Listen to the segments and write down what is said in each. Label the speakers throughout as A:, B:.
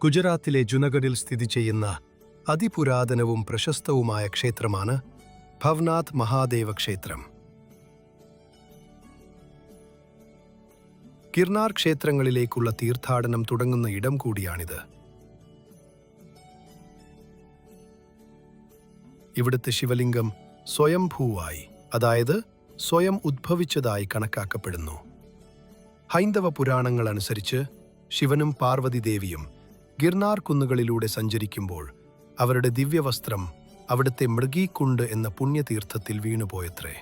A: ഗുജറാത്തിലെ ജുനഗഡിൽ സ്ഥിതി ചെയ്യുന്ന അതിപുരാതനവും പ്രശസ്തവുമായ ക്ഷേത്രമാണ് ഭവ്നാഥ് മഹാദേവ ക്ഷേത്രം. ഗിർനാർ ക്ഷേത്രങ്ങളിലേക്കുള്ള തീർത്ഥാടനം തുടങ്ങുന്ന ഇടം കൂടിയാണിത്. ഇവിടുത്തെ ശിവലിംഗം സ്വയംഭൂവായി, അതായത് സ്വയം ഉദ്ഭവിച്ചതായി കണക്കാക്കപ്പെടുന്നു. ഹൈന്ദവ പുരാണങ്ങൾ അനുസരിച്ച് ശിവനും പാർവതി ദേവിയും ഗിർനാർ കുന്നുകളിലൂടെ സഞ്ചരിക്കുമ്പോൾ അവരുടെ ദിവ്യവസ്ത്രം അവിടുത്തെ മൃഗീകുണ്ട് എന്ന പുണ്യതീർത്ഥത്തിൽ വീണുപോയത്രേ.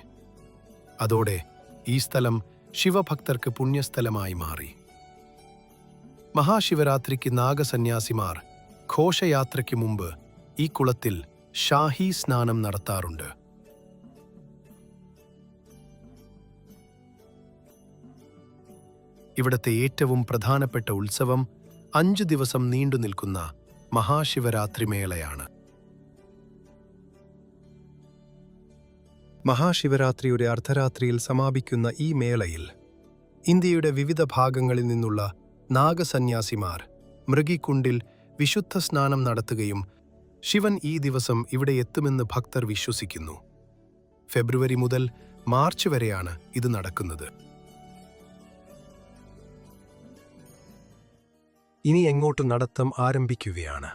A: അതോടെ ഈ സ്ഥലം ശിവഭക്തർക്ക് പുണ്യസ്ഥലമായി മാറി. മഹാശിവരാത്രിക്ക് നാഗസന്യാസിമാർ ഘോഷയാത്രയ്ക്ക് മുമ്പ് ഈ കുളത്തിൽ ഷാഹി സ്നാനം നടത്താറുണ്ട്. ഇവിടത്തെ ഏറ്റവും പ്രധാനപ്പെട്ട ഉത്സവം 5 ദിവസം നീണ്ടു നിൽക്കുന്ന മഹാശിവരാത്രി മേളയാണ്. മഹാശിവരാത്രിയുടെ അർദ്ധരാത്രിയിൽ സമാപിക്കുന്ന ഈ മേളയിൽ ഇന്ത്യയുടെ വിവിധ ഭാഗങ്ങളിൽ നിന്നുള്ള നാഗസന്യാസിമാർ മൃഗീകുണ്ടിൽ വിശുദ്ധ സ്നാനം നടത്തുകയും ശിവൻ ഈ ദിവസം ഇവിടെ എത്തുമെന്ന് ഭക്തർ വിശ്വസിക്കുന്നു. ഫെബ്രുവരി മുതൽ മാർച്ച് വരെയാണ് ഇത് നടക്കുന്നത്. ഇനി എങ്ങോട്ട് നടത്തം ആരംഭിക്കുകയാണ്.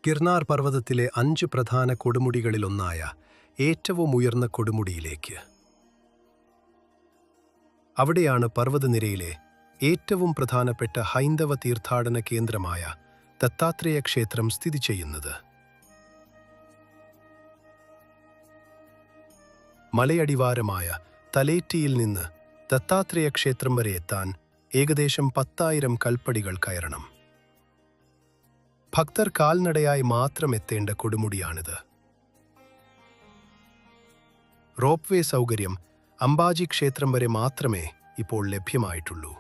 A: ഗിർനാർ പർവ്വതത്തിലെ 5 പ്രധാന കൊടുമുടികളിലൊന്നായ ഏറ്റവും ഉയർന്ന കൊടുമുടിയിലേക്ക്. അവിടെയാണ് പർവ്വതനിരയിലെ ഏറ്റവും പ്രധാനപ്പെട്ട ഹൈന്ദവ തീർത്ഥാടന കേന്ദ്രമായ ദത്താത്രേയ ക്ഷേത്രം സ്ഥിതി ചെയ്യുന്നത്. മലയടിവാരമായ തലേറ്റിയിൽ നിന്ന് ദത്താത്രേയ ക്ഷേത്രം വരെ എത്താൻ ഏകദേശം 10,000 കൽപ്പടികൾ കയറണം. ഭക്തർ കാൽനടയായി മാത്രം എത്തേണ്ട കൊടുമുടിയാണിത്. റോപ്പ് വേ സൗകര്യം അംബാജി ക്ഷേത്രം വരെ മാത്രമേ ഇപ്പോൾ ലഭ്യമായിട്ടുള്ളൂ.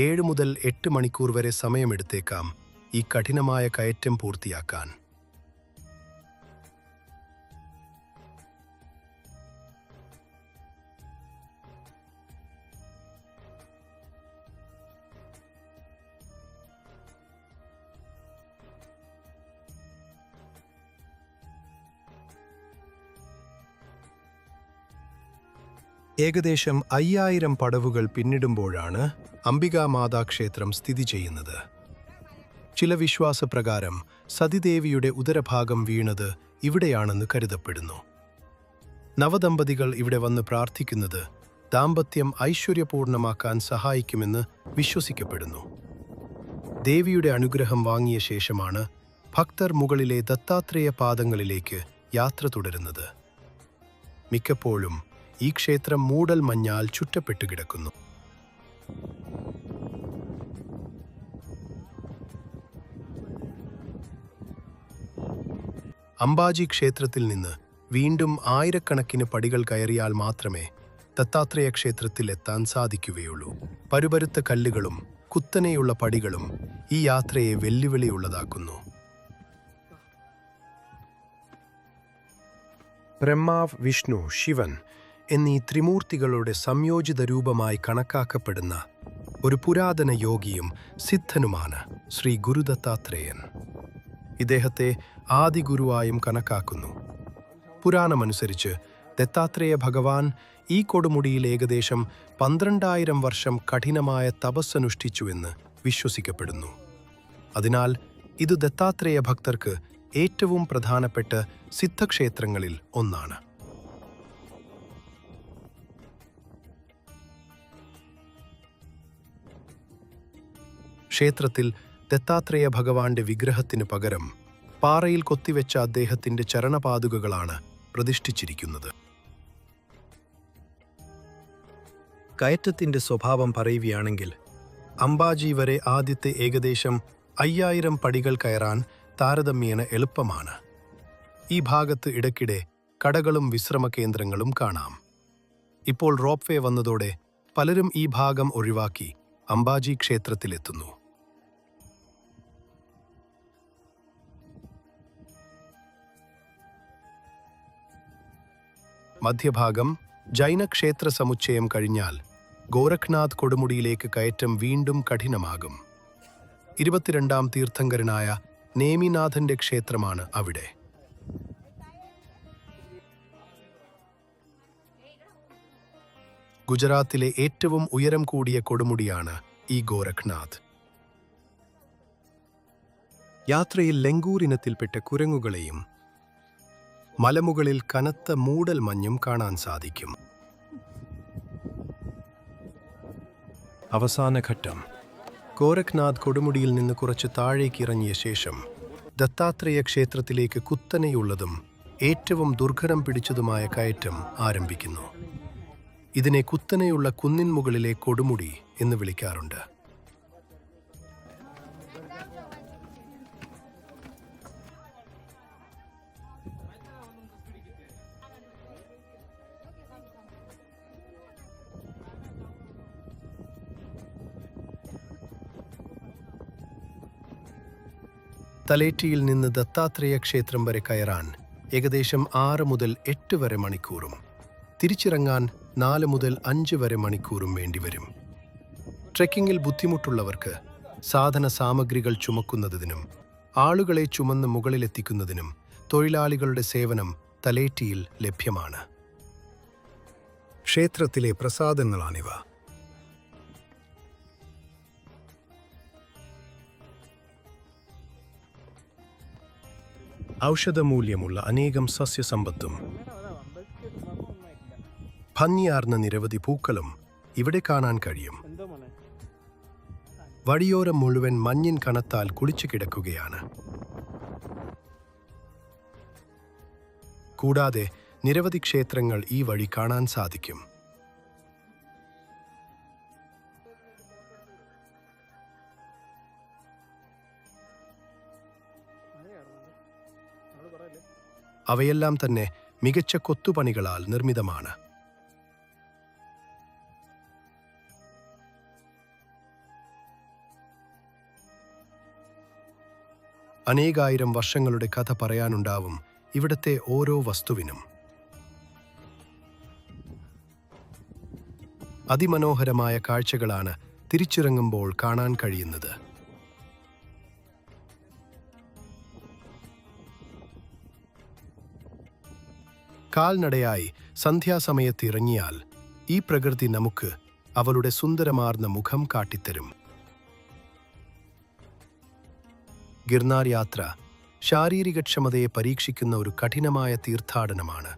A: ഏഴ് മുതൽ 8 മണിക്കൂർ വരെ സമയമെടുത്തേക്കാം ഈ കഠിനമായ കയറ്റം പൂർത്തിയാക്കാൻ. ഏകദേശം 5000 പടവുകൾ പിന്നിടുമ്പോഴാണ് അംബികാമാതാ ക്ഷേത്രം സ്ഥിതി ചെയ്യുന്നത്. ചില വിശ്വാസപ്രകാരം സതിദേവിയുടെ ഉദരഭാഗം വീണത് ഇവിടെയാണെന്ന് കരുതപ്പെടുന്നു. നവദമ്പതികൾ ഇവിടെ വന്ന് പ്രാർത്ഥിക്കുന്നത് ദാമ്പത്യം ഐശ്വര്യപൂർണമാക്കാൻ സഹായിക്കുമെന്ന് വിശ്വസിക്കപ്പെടുന്നു. ദേവിയുടെ അനുഗ്രഹം വാങ്ങിയ ശേഷമാണ് ഭക്തർ മുകളിലെ ദത്താത്രേയ പാദങ്ങളിലേക്ക് യാത്ര തുടരുന്നത്. മിക്കപ്പോഴും ഈ ക്ഷേത്രം മൂടൽ മഞ്ഞാൽ ചുറ്റപ്പെട്ടു കിടക്കുന്നു. അംബാജി ക്ഷേത്രത്തിൽ നിന്ന് വീണ്ടും ആയിരക്കണക്കിന് പടികൾ കയറിയാൽ മാത്രമേ ദത്താത്രേയ ക്ഷേത്രത്തിൽ എത്താൻ സാധിക്കുകയുള്ളൂ. പരുപരുത്ത കല്ലുകളും കുത്തനെയുള്ള പടികളും ഈ യാത്രയെ വെല്ലുവിളിയുള്ളതാക്കുന്നു. ബ്രഹ്മാവ്, വിഷ്ണു, ശിവൻ എന്നീ ത്രിമൂർത്തികളുടെ സംയോജിത രൂപമായി കണക്കാക്കപ്പെടുന്ന ഒരു പുരാതന യോഗിയും സിദ്ധനുമാണ് ശ്രീ ഗുരുദത്താത്രേയൻ. ഇദ്ദേഹത്തെ ആദിഗുരുവായും കണക്കാക്കുന്നു. പുരാണമനുസരിച്ച് ദത്താത്രേയ ഭഗവാൻ ഈ കൊടുമുടിയിൽ ഏകദേശം 12,000 വർഷം കഠിനമായ തപസ്സനുഷ്ഠിച്ചുവെന്ന് വിശ്വസിക്കപ്പെടുന്നു. അതിനാൽ ഇത് ദത്താത്രേയ ഭക്തർക്ക് ഏറ്റവും പ്രധാനപ്പെട്ട സിദ്ധക്ഷേത്രങ്ങളിൽ ഒന്നാണ്. ക്ഷേത്രത്തിൽ ദത്താത്രേയ ഭഗവാന്റെ വിഗ്രഹത്തിനു പകരം പാറയിൽ കൊത്തിവെച്ച അദ്ദേഹത്തിന്റെ ചരണപാദുകകളാണ് പ്രതിഷ്ഠിച്ചിരിക്കുന്നത്. കയറ്റത്തിന്റെ സ്വഭാവം പറയുകയാണെങ്കിൽ അംബാജി വരെ ആദ്യത്തെ ഏകദേശം 5000 പടികൾ കയറാൻ താരതമ്യേന എളുപ്പമാണ്. ഈ ഭാഗത്ത് ഇടയ്ക്കിടെ കടകളും വിശ്രമ കേന്ദ്രങ്ങളും കാണാം. ഇപ്പോൾ റോപ്പ് വേ വന്നതോടെ പലരും ഈ ഭാഗം ഒഴിവാക്കി അംബാജി ക്ഷേത്രത്തിലെത്തുന്നു. മധ്യഭാഗം ജൈനക്ഷേത്ര സമുച്ചയം കഴിഞ്ഞാൽ ഗോരഖ്നാഥ് കൊടുമുടിയിലേക്ക് കയറ്റം വീണ്ടും കഠിനമാകും. 22ാം തീർത്ഥങ്കരനായ നേമിനാഥന്റെ ക്ഷേത്രമാണ് അവിടെ. ഗുജറാത്തിലെ ഏറ്റവും ഉയരം കൂടിയ കൊടുമുടിയാണ് ഈ ഗോരഖ്നാഥ്. യാത്രയിൽ ലംഗൂർ ഇനത്തിൽപ്പെട്ട കുരങ്ങുകളെയും മലമുകളിൽ കനത്ത മൂടൽ മഞ്ഞും കാണാൻ സാധിക്കും. അവസാന ഘട്ടം. ഗോരഖ്നാഥ് കൊടുമുടിയിൽ നിന്ന് കുറച്ച് താഴേക്ക് ഇറങ്ങിയ ശേഷം ദത്താത്രേയ ക്ഷേത്രത്തിലേക്ക് കുത്തനെയുള്ളതും ഏറ്റവും ദുർഘടം പിടിച്ചതുമായ കയറ്റം ആരംഭിക്കുന്നു. ഇതിനെ കുത്തനെയുള്ള കുന്നിൻ മുകളിലെ കൊടുമുടി എന്ന് വിളിക്കാറുണ്ട്. തലേറ്റിയിൽ നിന്ന് ദത്താത്രേയ ക്ഷേത്രം വരെ കയറാൻ ഏകദേശം 6 മുതൽ 8 വരെ മണിക്കൂറും തിരിച്ചിറങ്ങാൻ 4 മുതൽ 5 വരെ മണിക്കൂറും വേണ്ടിവരും. ട്രെക്കിങ്ങിൽ ബുദ്ധിമുട്ടുള്ളവർക്ക് സാധന സാമഗ്രികൾ ചുമക്കുന്നതിനും ആളുകളെ ചുമന്ന് മുകളിലെത്തിക്കുന്നതിനും തൊഴിലാളികളുടെ സേവനം തലേറ്റിയിൽ ലഭ്യമാണ്. ക്ഷേത്രത്തിലെ പ്രസാദങ്ങളാണിവ. ഔഷധമൂല്യമുള്ള അനേകം സസ്യസമ്പത്തും ഭംഗിയാർന്ന നിരവധി പൂക്കളും ഇവിടെ കാണാൻ കഴിയും. വഴിയോരം മുഴുവൻ മഞ്ഞിൻ കണത്താൽ കുളിച്ചു കിടക്കുകയാണ്. കൂടാതെ നിരവധി ക്ഷേത്രങ്ങൾ ഈ വഴി കാണാൻ സാധിക്കും. അവയെല്ലാം തന്നെ മികച്ച കൊത്തുപണികളാൽ നിർമ്മിതമാണ്. അനേകായിരം വർഷങ്ങളുടെ കഥ പറയാനുണ്ടാവും ഇവിടത്തെ ഓരോ വസ്തുവിനും. അതിമനോഹരമായ കാഴ്ചകളാണ് തിരിച്ചിറങ്ങുമ്പോൾ കാണാൻ കഴിയുന്നത്. കാൽനടയായി സന്ധ്യാസമയത്ത് ഇറങ്ങിയാൽ ഈ പ്രകൃതി നമുക്ക് അവളുടെ സുന്ദരമാർന്ന മുഖം കാട്ടിത്തരും. ഗിർനാർ യാത്ര ശാരീരികക്ഷമതയെ പരീക്ഷിക്കുന്ന ഒരു കഠിനമായ തീർത്ഥാടനമാണ്.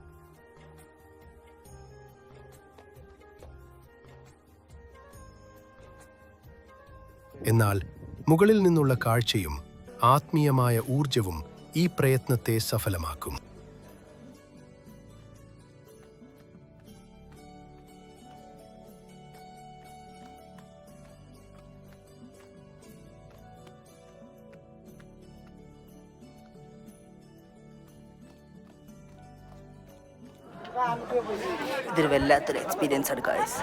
A: എന്നാൽ മുകളിൽ നിന്നുള്ള കാഴ്ചയും ആത്മീയമായ ഊർജവും ഈ പ്രയത്നത്തെ സഫലമാക്കും.
B: ഇതൊരു വല്ലാത്തൊരു എക്സ്പീരിയൻസ് ആണ് ഗായ്സ്.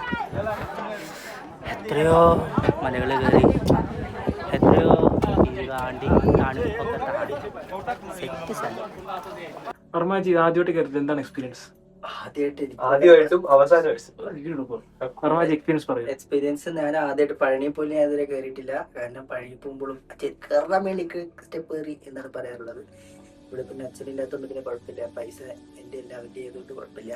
B: എത്രയോ മലകൾ കയറി, എത്രയോ താണ്ടി തണുപ്പൊക്കെ താണ്ടി സെറ്റ് സ്ഥലം.
C: വർമാജി ആദ്യമായിട്ട് കയറിയത് എന്താണ് എക്സ്പീരിയൻസ്?
D: ആദ്യമായിട്ടും
B: എക്സ്പീരിയൻസ് ഞാൻ ആദ്യമായിട്ട് പഴനി പോലെ ഞാൻ ഇതുവരെ കയറിയിട്ടില്ല. കാരണം പഴനി പോകുമ്പോഴും കയറാൻ വേണ്ടിക്ക് സ്റ്റെപ്പ് കയറി എന്നാണ് പറയാറുള്ളത്. ഇവിടെ പിന്നെ അച്ഛനില്ലാത്തതുകൊണ്ട് പിന്നെ കുഴപ്പമില്ല, പൈസ എൻ്റെ എല്ലാവരുടെ ചെയ്തുകൊണ്ട് കുഴപ്പമില്ല.